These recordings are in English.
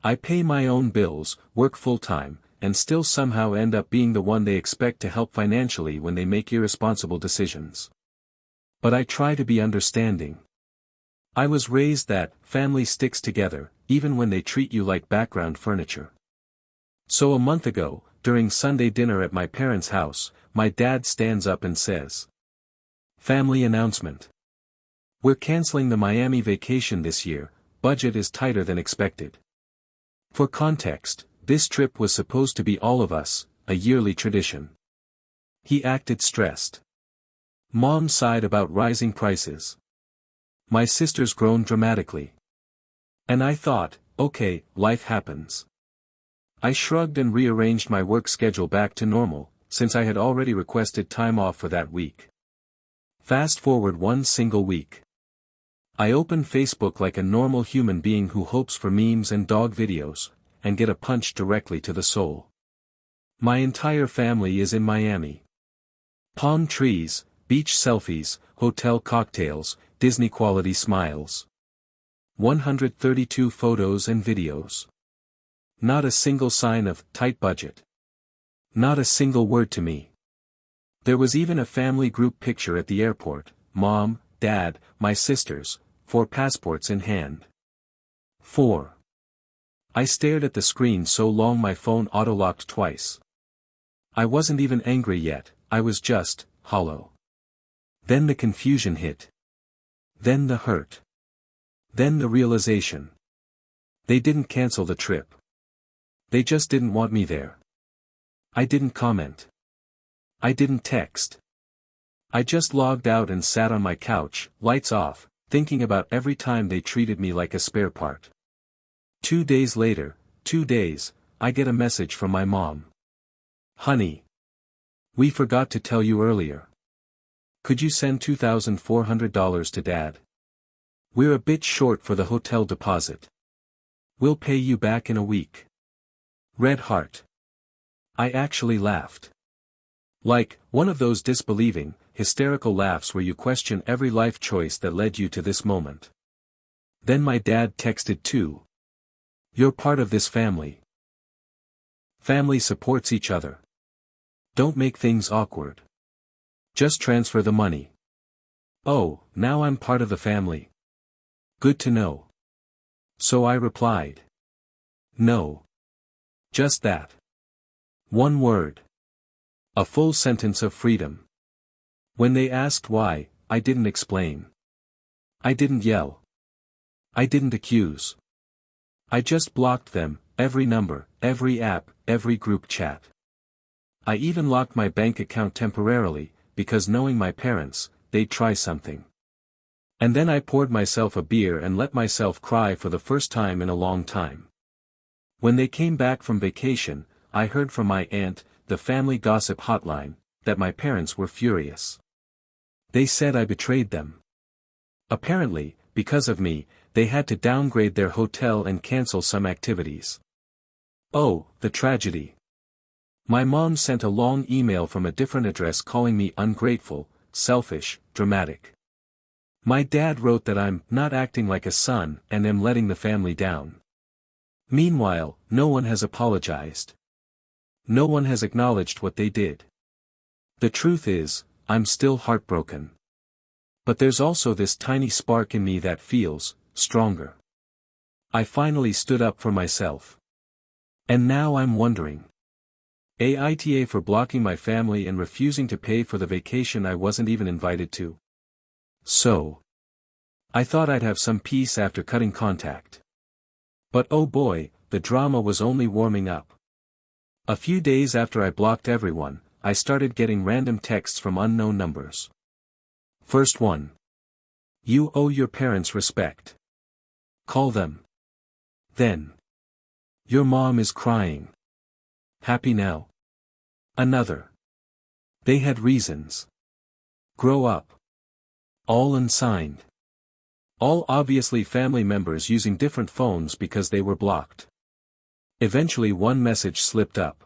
I pay my own bills, work full-time, and still somehow end up being the one they expect to help financially when they make irresponsible decisions. But I try to be understanding. I was raised that family sticks together, even when they treat you like background furniture. So a month ago, during Sunday dinner at my parents' house, my dad stands up and says, "Family announcement. We're canceling the Miami vacation this year, budget is tighter than expected." For context, this trip was supposed to be all of us, a yearly tradition. He acted stressed. Mom sighed about rising prices. My sisters groaned dramatically. And I thought, okay, life happens. I shrugged and rearranged my work schedule back to normal, since I had already requested time off for that week. Fast forward one single week. I open Facebook like a normal human being who hopes for memes and dog videos, and get a punch directly to the soul. My entire family is in Miami. Palm trees, beach selfies, hotel cocktails, Disney-quality smiles. 132 photos and videos. Not a single sign of tight budget. Not a single word to me. There was even a family group picture at the airport, Mom, Dad, my sisters, 4 passports in hand. 4. I stared at the screen so long my phone auto-locked twice. I wasn't even angry yet, I was just hollow. Then the confusion hit. Then the hurt. Then the realization. They didn't cancel the trip. They just didn't want me there. I didn't comment. I didn't text. I just logged out and sat on my couch, lights off, thinking about every time they treated me like a spare part. 2 days later, 2 days, I get a message from my mom. "Honey. We forgot to tell you earlier. Could you send $2,400 to Dad? We're a bit short for the hotel deposit. We'll pay you back in a week." Red heart. I actually laughed. Like, one of those disbelieving, hysterical laughs where you question every life choice that led you to this moment. Then my dad texted too. "You're part of this family. Family supports each other. Don't make things awkward. Just transfer the money." Oh, now I'm part of the family. Good to know. So I replied. No. Just that. One word. A full sentence of freedom. When they asked why, I didn't explain. I didn't yell. I didn't accuse. I just blocked them, every number, every app, every group chat. I even locked my bank account temporarily, because knowing my parents, they'd try something. And then I poured myself a beer and let myself cry for the first time in a long time. When they came back from vacation, I heard from my aunt, the family gossip hotline, that my parents were furious. They said I betrayed them. Apparently, because of me, they had to downgrade their hotel and cancel some activities. Oh, the tragedy. My mom sent a long email from a different address calling me ungrateful, selfish, dramatic. My dad wrote that I'm not acting like a son and am letting the family down. Meanwhile, no one has apologized. No one has acknowledged what they did. The truth is, I'm still heartbroken. But there's also this tiny spark in me that feels stronger. I finally stood up for myself. And now I'm wondering. AITA for blocking my family and refusing to pay for the vacation I wasn't even invited to. So. I thought I'd have some peace after cutting contact. But oh boy, the drama was only warming up. A few days after I blocked everyone, I started getting random texts from unknown numbers. First one. You owe your parents respect. Call them. Then. Your mom is crying. Happy now? Another. They had reasons. Grow up. All unsigned. All obviously family members using different phones because they were blocked. Eventually one message slipped up.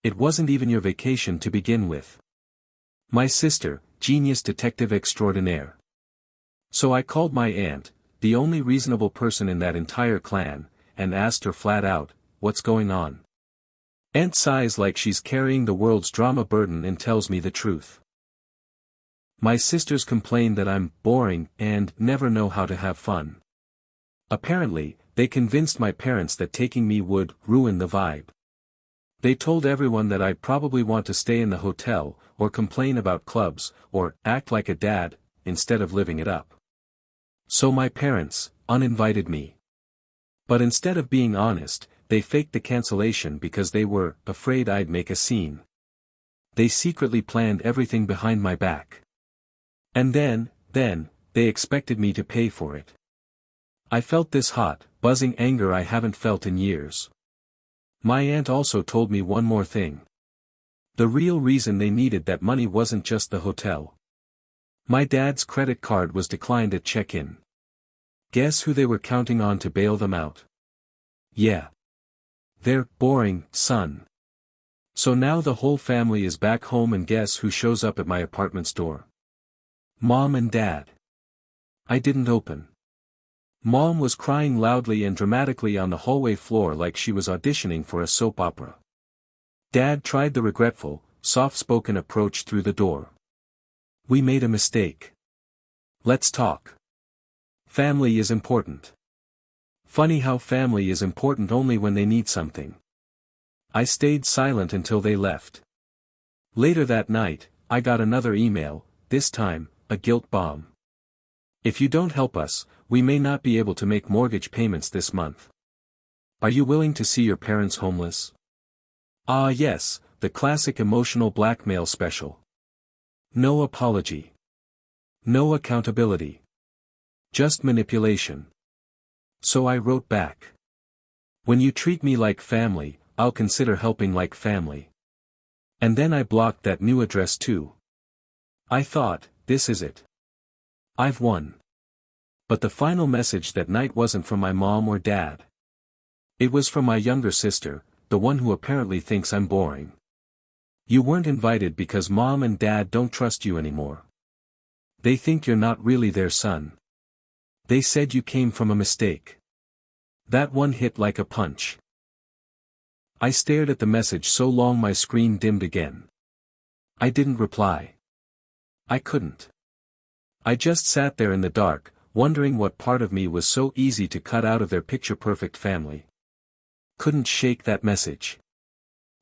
It wasn't even your vacation to begin with. My sister, genius detective extraordinaire. So I called my aunt, the only reasonable person in that entire clan, and asked her flat out, "What's going on?" Aunt sighs like she's carrying the world's drama burden and tells me the truth. My sisters complain that I'm boring and never know how to have fun. Apparently, they convinced my parents that taking me would ruin the vibe. They told everyone that I'd probably want to stay in the hotel, or complain about clubs, or act like a dad, instead of living it up. So my parents uninvited me. But instead of being honest, they faked the cancellation because they were afraid I'd make a scene. They secretly planned everything behind my back. And then, they expected me to pay for it. I felt this hot, buzzing anger I haven't felt in years. My aunt also told me one more thing. The real reason they needed that money wasn't just the hotel. My dad's credit card was declined at check-in. Guess who they were counting on to bail them out? Yeah. Their boring son. So now the whole family is back home, and guess who shows up at my apartment's door? Mom and Dad. I didn't open. Mom was crying loudly and dramatically on the hallway floor like she was auditioning for a soap opera. Dad tried the regretful, soft-spoken approach through the door. "We made a mistake. Let's talk. Family is important." Funny how family is important only when they need something. I stayed silent until they left. Later that night, I got another email, this time, a guilt bomb. "If you don't help us, we may not be able to make mortgage payments this month. Are you willing to see your parents homeless?" Ah yes, the classic emotional blackmail special. No apology. No accountability. Just manipulation. So I wrote back. "When you treat me like family, I'll consider helping like family." And then I blocked that new address too. I thought, this is it. I've won. But the final message that night wasn't from my mom or dad. It was from my younger sister, the one who apparently thinks I'm boring. "You weren't invited because mom and dad don't trust you anymore. They think you're not really their son. They said you came from a mistake." That one hit like a punch. I stared at the message so long my screen dimmed again. I didn't reply. I couldn't. I just sat there in the dark, wondering what part of me was so easy to cut out of their picture-perfect family. Couldn't shake that message.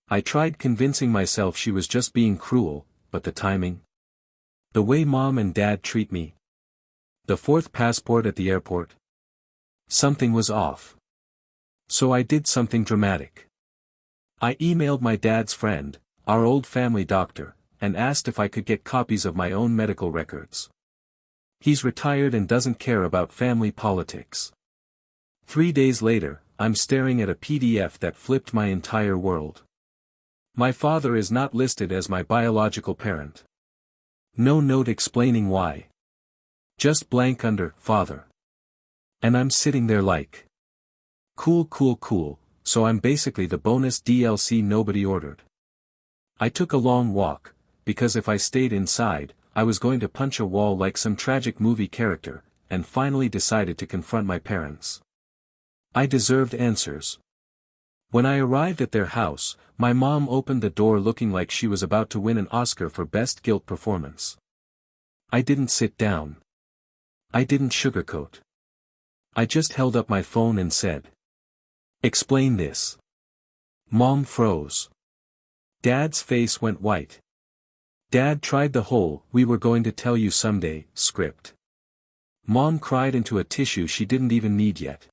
I tried convincing myself she was just being cruel, but the timing. The way mom and dad treat me. The fourth passport at the airport. Something was off. So I did something dramatic. I emailed my dad's friend, our old family doctor, and asked if I could get copies of my own medical records. He's retired and doesn't care about family politics. 3 days later, I'm staring at a PDF that flipped my entire world. My father is not listed as my biological parent. No note explaining why. Just blank under father. And I'm sitting there like, cool, so I'm basically the bonus DLC nobody ordered. I took a long walk, because if I stayed inside, I was going to punch a wall like some tragic movie character, and finally decided to confront my parents. I deserved answers. When I arrived at their house, my mom opened the door looking like she was about to win an Oscar for Best Guilt Performance. I didn't sit down. I didn't sugarcoat. I just held up my phone and said, "Explain this." Mom froze. Dad's face went white. Dad tried the whole "we were going to tell you someday" script. Mom cried into a tissue she didn't even need yet.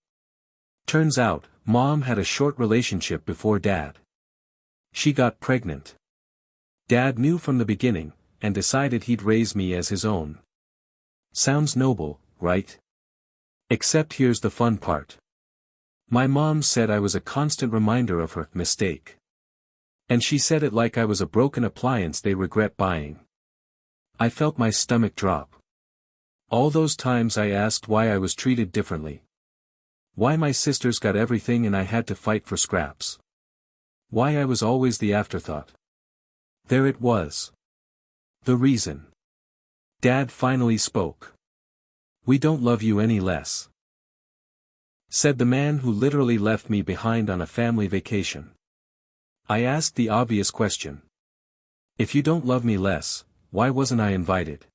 Turns out, Mom had a short relationship before Dad. She got pregnant. Dad knew from the beginning, and decided he'd raise me as his own. Sounds noble, right? Except here's the fun part. My mom said I was a constant reminder of her mistake. And she said it like I was a broken appliance they regret buying. I felt my stomach drop. All those times I asked why I was treated differently. Why my sisters got everything and I had to fight for scraps. Why I was always the afterthought. There it was. The reason. Dad finally spoke. "We don't love you any less." said the man who literally left me behind on a family vacation. I asked the obvious question. If you don't love me less, why wasn't I invited?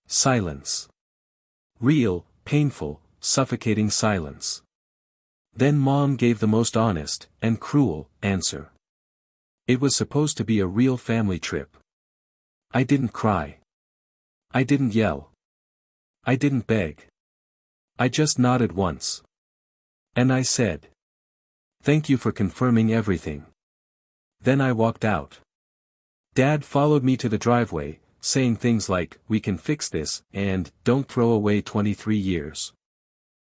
Silence. Real, painful, suffocating silence. Then Mom gave the most honest, and cruel, answer. It was supposed to be a real family trip. I didn't cry. I didn't yell. I didn't beg. I just nodded once. And I said, "Thank you for confirming everything." Then I walked out. Dad followed me to the driveway, saying things like, "We can fix this," and "Don't throw away 23 years.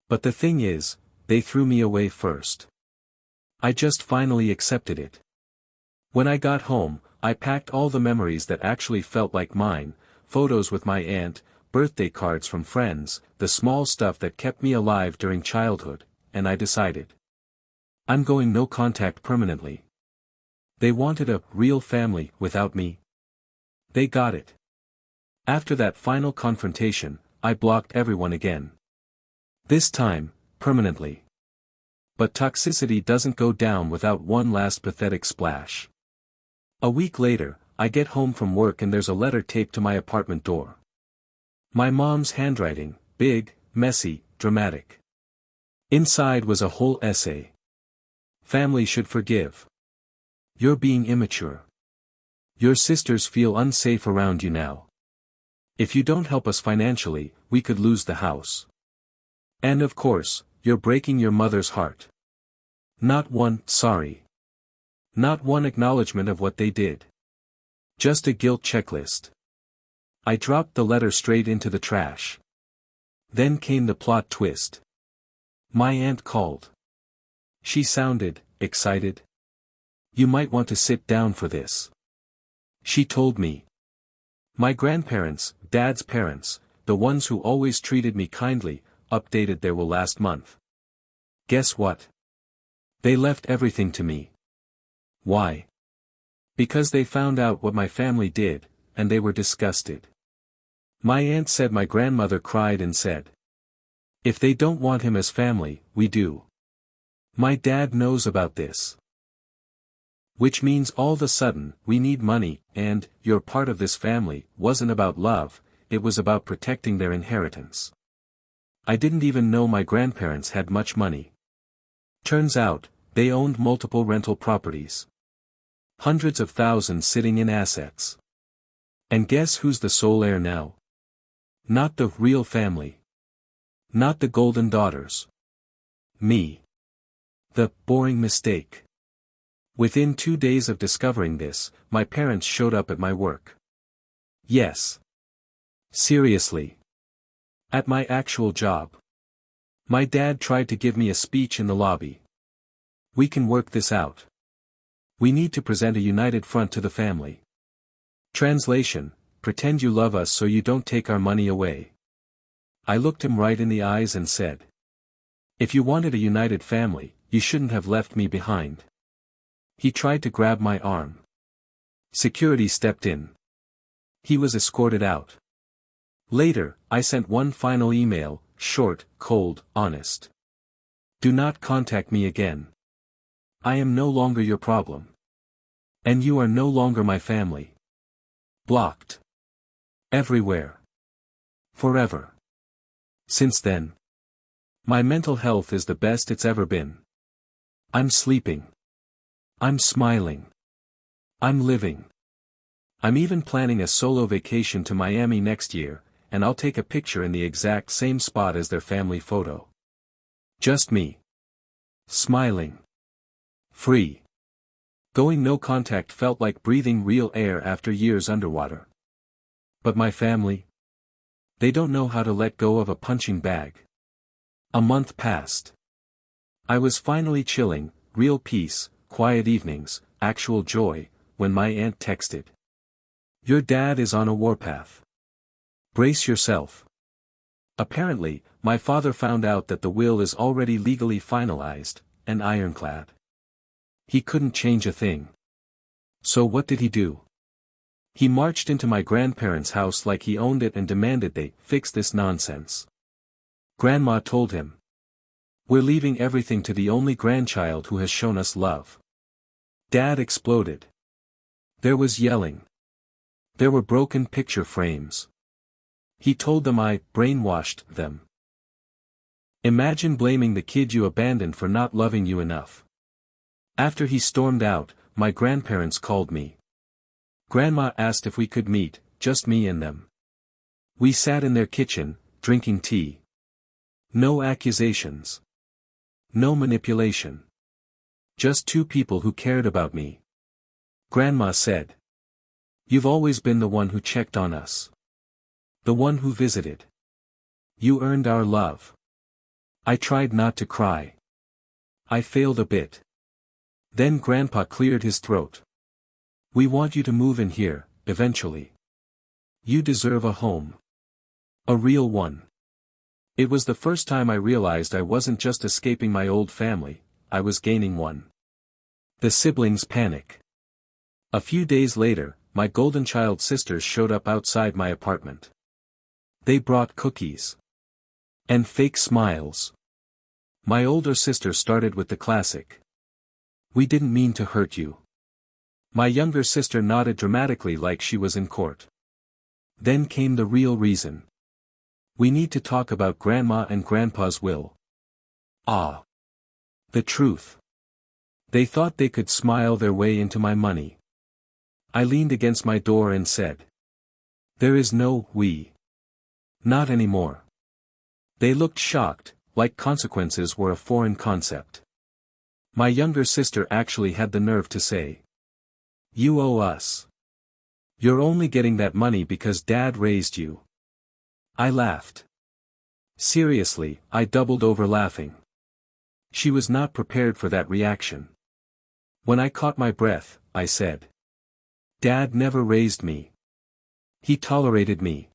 But the thing is, they threw me away first. I just finally accepted it. When I got home, I packed all the memories that actually felt like mine, photos with my aunt, birthday cards from friends, the small stuff that kept me alive during childhood, and I decided. I'm going no contact permanently. They wanted a real family without me. They got it. After that final confrontation, I blocked everyone again. This time, permanently. But toxicity doesn't go down without one last pathetic splash. A week later, I get home from work and there's a letter taped to my apartment door. My mom's handwriting, big, messy, dramatic. Inside was a whole essay. Family should forgive. You're being immature. Your sisters feel unsafe around you now. If you don't help us financially, we could lose the house. And of course, you're breaking your mother's heart. Not one sorry. Not one acknowledgement of what they did. Just a guilt checklist. I dropped the letter straight into the trash. Then came the plot twist. My aunt called. She sounded excited. You might want to sit down for this. She told me. My grandparents, Dad's parents, the ones who always treated me kindly, updated their will last month. Guess what? They left everything to me. Why? Because they found out what my family did, and they were disgusted. My aunt said my grandmother cried and said, "If they don't want him as family, we do. My dad knows about this. Which means all of a sudden, we need money, and, you're part of this family, wasn't about love, it was about protecting their inheritance." I didn't even know my grandparents had much money. Turns out, they owned multiple rental properties. Hundreds of thousands sitting in assets. And guess who's the sole heir now? Not the real family. Not the golden daughters. Me. The boring mistake. Within 2 days of discovering this, my parents showed up at my work. Yes. Seriously. At my actual job. My dad tried to give me a speech in the lobby. We can work this out. We need to present a united front to the family. Translation: pretend you love us so you don't take our money away. I looked him right in the eyes and said, if you wanted a united family, you shouldn't have left me behind. He tried to grab my arm. Security stepped in. He was escorted out. Later, I sent one final email, short, cold, honest. Do not contact me again. I am no longer your problem. And you are no longer my family. Blocked. Everywhere. Forever. Since then, my mental health is the best it's ever been. I'm sleeping. I'm smiling. I'm living. I'm even planning a solo vacation to Miami next year, and I'll take a picture in the exact same spot as their family photo. Just me. Smiling. Free. Going no contact felt like breathing real air after years underwater. But my family? They don't know how to let go of a punching bag. A month passed. I was finally chilling, real peace, quiet evenings, actual joy, when my aunt texted. Your dad is on a warpath. Brace yourself. Apparently, my father found out that the will is already legally finalized, and ironclad. He couldn't change a thing. So what did he do? He marched into my grandparents' house like he owned it and demanded they fix this nonsense. Grandma told him. We're leaving everything to the only grandchild who has shown us love. Dad exploded. There was yelling. There were broken picture frames. He told them I brainwashed them. Imagine blaming the kid you abandoned for not loving you enough. After he stormed out, my grandparents called me. Grandma asked if we could meet, just me and them. We sat in their kitchen, drinking tea. No accusations. No manipulation. Just two people who cared about me. Grandma said, "You've always been the one who checked on us. The one who visited. You earned our love." I tried not to cry. I failed a bit. Then Grandpa cleared his throat. "We want you to move in here, eventually. You deserve a home. A real one." It was the first time I realized I wasn't just escaping my old family, I was gaining one. The siblings panic. A few days later, my golden child sisters showed up outside my apartment. They brought cookies. And fake smiles. My older sister started with the classic. "We didn't mean to hurt you." My younger sister nodded dramatically like she was in court. Then came the real reason. "We need to talk about Grandma and Grandpa's will." Ah. The truth. They thought they could smile their way into my money. I leaned against my door and said, "There is no we. Not anymore." They looked shocked, like consequences were a foreign concept. My younger sister actually had the nerve to say, "You owe us. You're only getting that money because Dad raised you." I laughed. Seriously, I doubled over laughing. She was not prepared for that reaction. When I caught my breath, I said, "Dad never raised me. He tolerated me.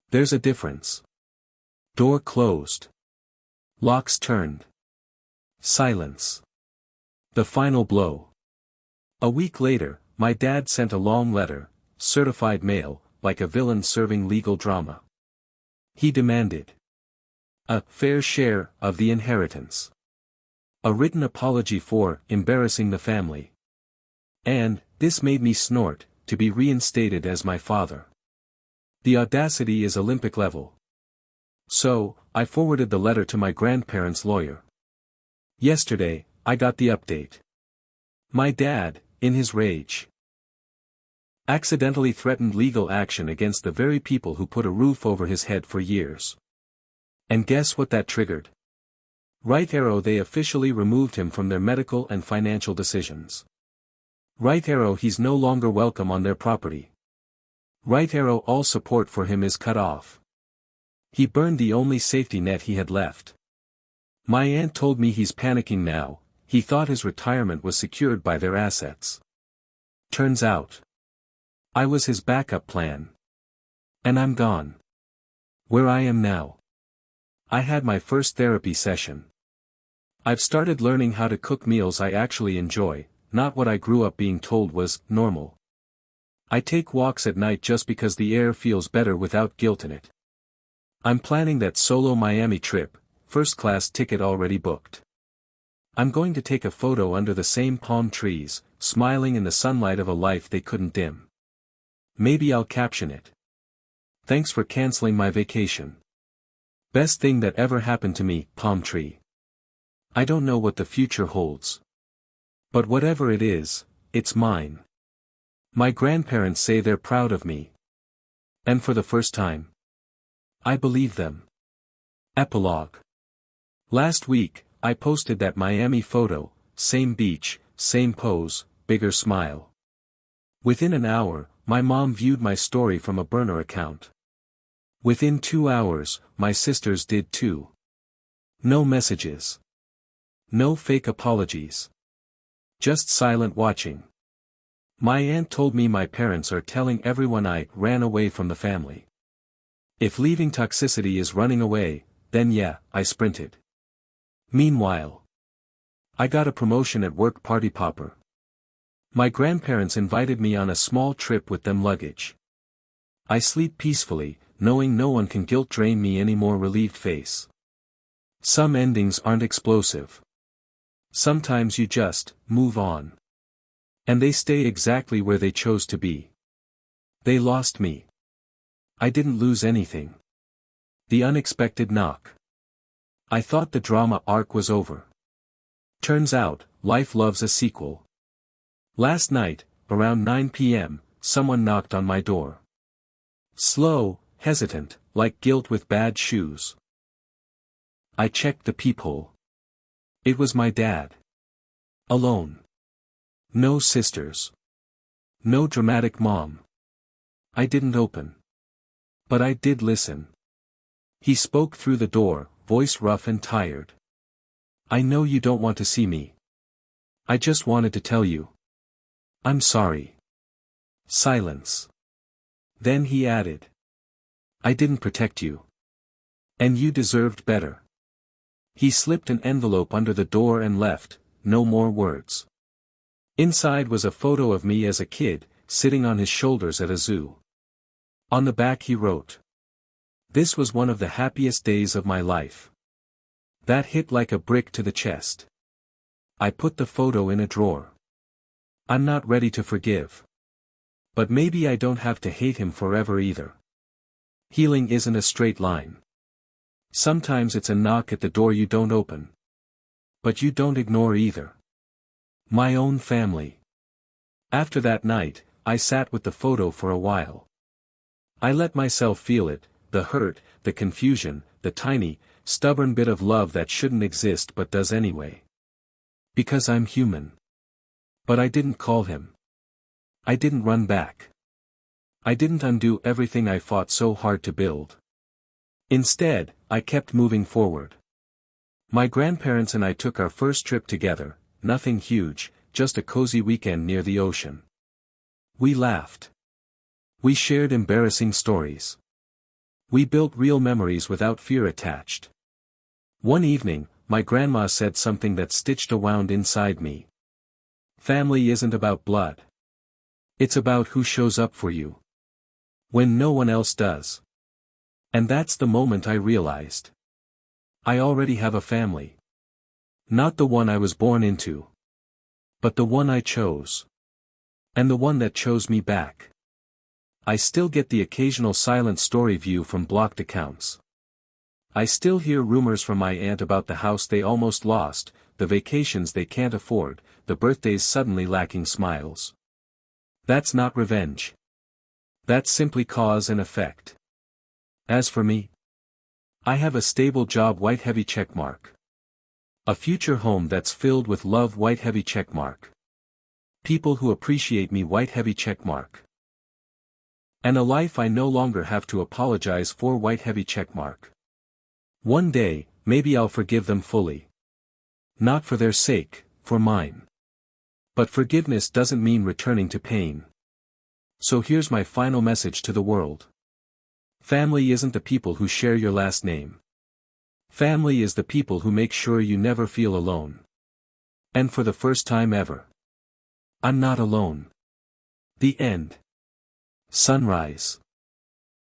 There's a difference." Door closed. Locks turned. Silence. The final blow. A week later, my dad sent a long letter, certified mail, like a villain serving legal drama. He demanded a fair share of the inheritance. A written apology for embarrassing the family. And, this made me snort, to be reinstated as my father. The audacity is Olympic level. So, I forwarded the letter to my grandparents' lawyer. Yesterday, I got the update. My dad, in his rage, accidentally threatened legal action against the very people who put a roof over his head for years. And guess what that triggered? Right arrow, they officially removed him from their medical and financial decisions. Right arrow, he's no longer welcome on their property. Right arrow, all support for him is cut off. He burned the only safety net he had left. My aunt told me he's panicking now, he thought his retirement was secured by their assets. Turns out, I was his backup plan. And I'm gone. Where I am now. I had my first therapy session. I've started learning how to cook meals I actually enjoy, not what I grew up being told was normal. I take walks at night just because the air feels better without guilt in it. I'm planning that solo Miami trip, first class ticket already booked. I'm going to take a photo under the same palm trees, smiling in the sunlight of a life they couldn't dim. Maybe I'll caption it. "Thanks for canceling my vacation. Best thing that ever happened to me, palm tree." I don't know what the future holds. But whatever it is, it's mine. My grandparents say they're proud of me. And for the first time, I believe them. Epilogue. Last week, I posted that Miami photo, same beach, same pose, bigger smile. Within an hour, my mom viewed my story from a burner account. Within 2 hours, my sisters did too. No messages. No fake apologies. Just silent watching. My aunt told me my parents are telling everyone I ran away from the family. If leaving toxicity is running away, then yeah, I sprinted. Meanwhile, I got a promotion at work, party popper. My grandparents invited me on a small trip with them luggage. I sleep peacefully, knowing no one can guilt drain me anymore, relieved face. Some endings aren't explosive. Sometimes you just move on. And they stay exactly where they chose to be. They lost me. I didn't lose anything. The unexpected knock. I thought the drama arc was over. Turns out, life loves a sequel. Last night, around 9 p.m., someone knocked on my door. Slow, hesitant, like guilt with bad shoes. I checked the peephole. It was my dad. Alone. No sisters. No dramatic mom. I didn't open. But I did listen. He spoke through the door, voice rough and tired. I know you don't want to see me. I just wanted to tell you. I'm sorry. Silence. Then he added. I didn't protect you. And you deserved better. He slipped an envelope under the door and left, no more words. Inside was a photo of me as a kid, sitting on his shoulders at a zoo. On the back he wrote. This was one of the happiest days of my life. That hit like a brick to the chest. I put the photo in a drawer. I'm not ready to forgive. But maybe I don't have to hate him forever either. Healing isn't a straight line. Sometimes it's a knock at the door you don't open. But you don't ignore either. My own family. After that night, I sat with the photo for a while. I let myself feel it, the hurt, the confusion, the tiny, stubborn bit of love that shouldn't exist but does anyway. Because I'm human. But I didn't call him. I didn't run back. I didn't undo everything I fought so hard to build. Instead, I kept moving forward. My grandparents and I took our first trip together, nothing huge, just a cozy weekend near the ocean. We laughed. We shared embarrassing stories. We built real memories without fear attached. One evening, my grandma said something that stitched a wound inside me. Family isn't about blood. It's about who shows up for you. When no one else does. And that's the moment I realized. I already have a family. Not the one I was born into. But the one I chose. And the one that chose me back. I still get the occasional silent story view from blocked accounts. I still hear rumors from my aunt about the house they almost lost, the vacations they can't afford, the birthdays suddenly lacking smiles. That's not revenge. That's simply cause and effect. As for me, I have a stable job, white heavy checkmark. A future home that's filled with love, white heavy checkmark. People who appreciate me, white heavy checkmark. And a life I no longer have to apologize for, white heavy checkmark. One day, maybe I'll forgive them fully. Not for their sake, for mine. But forgiveness doesn't mean returning to pain. So here's my final message to the world. Family isn't the people who share your last name. Family is the people who make sure you never feel alone. And for the first time ever, I'm not alone. The end. Sunrise.